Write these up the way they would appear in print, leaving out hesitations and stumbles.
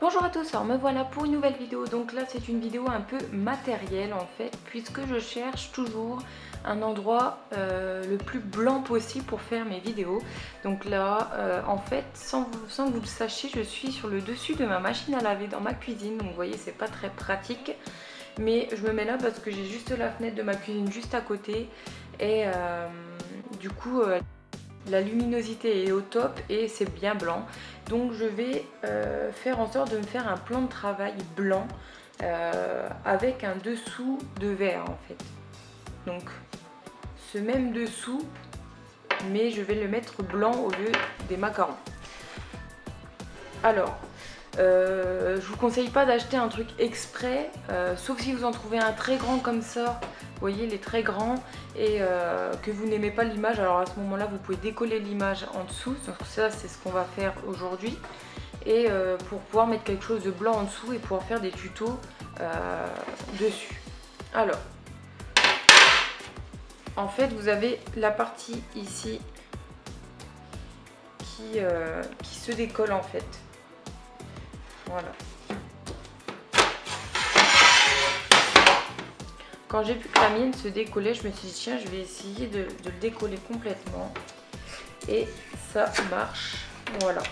Bonjour à tous, alors me voilà pour une nouvelle vidéo. Donc là c'est une vidéo un peu matérielle en fait, puisque je cherche toujours un endroit le plus blanc possible pour faire mes vidéos. Donc là en fait sans que vous le sachiez, je suis sur le dessus de ma machine à laver dans ma cuisine. Donc vous voyez, c'est pas très pratique, mais je me mets là parce que j'ai juste la fenêtre de ma cuisine juste à côté et du coup la luminosité est au top et c'est bien blanc. Donc je vais faire en sorte de me faire un plan de travail blanc avec un dessous de verre en fait. Donc ce même dessous, mais je vais le mettre blanc au lieu des macarons. Alors je vous conseille pas d'acheter un truc exprès, sauf si vous en trouvez un très grand comme ça, vous voyez les très grands, et que vous n'aimez pas l'image. Alors à ce moment là vous pouvez décoller l'image en dessous. Donc ça c'est ce qu'on va faire aujourd'hui, et pour pouvoir mettre quelque chose de blanc en dessous et pouvoir faire des tutos dessus. Alors en fait vous avez la partie ici qui se décolle en fait. Voilà. Quand j'ai vu que la mienne se décollait, je me suis dit tiens, je vais essayer de le décoller complètement. Et ça marche. Voilà.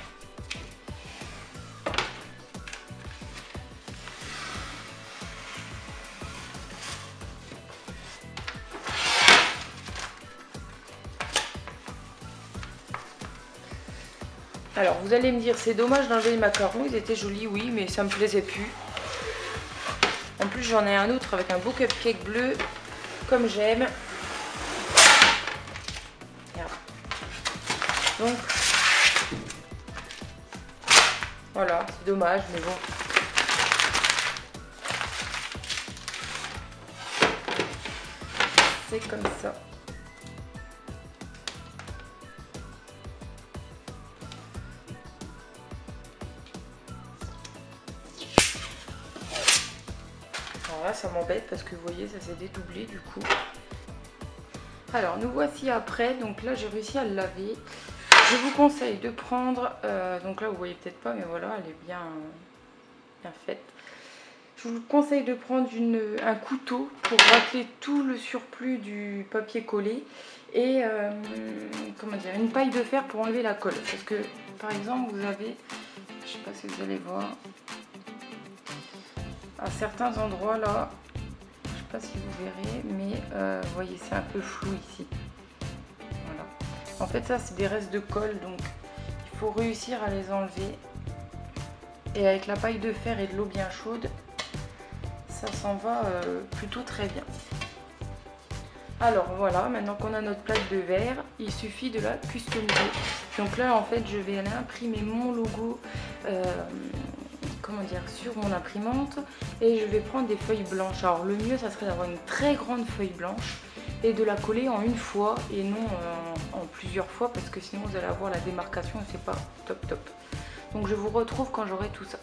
Alors vous allez me dire c'est dommage d'enlever les macarons, ils étaient jolis, oui, mais ça me plaisait plus. En plus j'en ai un autre avec un beau cupcake bleu comme j'aime. Donc voilà, c'est dommage mais bon. C'est comme ça. Alors là ça m'embête parce que vous voyez ça s'est dédoublé du coup. Alors nous voici après, donc là j'ai réussi à le laver. Je vous conseille de prendre, donc là vous voyez peut-être pas mais voilà elle est bien faite. Je vous conseille de prendre un couteau pour racler tout le surplus du papier collé et comment dire, une paille de fer pour enlever la colle. Parce que par exemple vous avez, je sais pas si vous allez voir, à certains endroits là, je sais pas si vous verrez, mais vous voyez c'est un peu flou ici. Voilà. En fait ça c'est des restes de colle, donc il faut réussir à les enlever. Et avec la paille de fer et de l'eau bien chaude, ça s'en va plutôt très bien. Alors voilà, maintenant qu'on a notre plaque de verre, il suffit de la customiser. Donc là en fait je vais aller imprimer mon logo comment dire, sur mon imprimante, et je vais prendre des feuilles blanches. Alors le mieux ça serait d'avoir une très grande feuille blanche et de la coller en une fois et non en plusieurs fois, parce que sinon vous allez avoir la démarcation et c'est pas top top. Donc je vous retrouve quand j'aurai tout ça.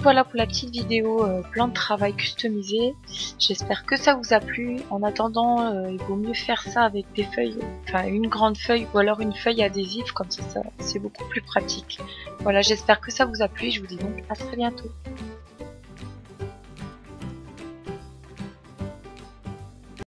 voilà pour la petite vidéo plan de travail customisé. J'espère que ça vous a plu. En attendant, il vaut mieux faire ça avec des feuilles, enfin une grande feuille ou alors une feuille adhésive, comme ça c'est beaucoup plus pratique. Voilà, j'espère que ça vous a plu. Je vous dis donc à très bientôt.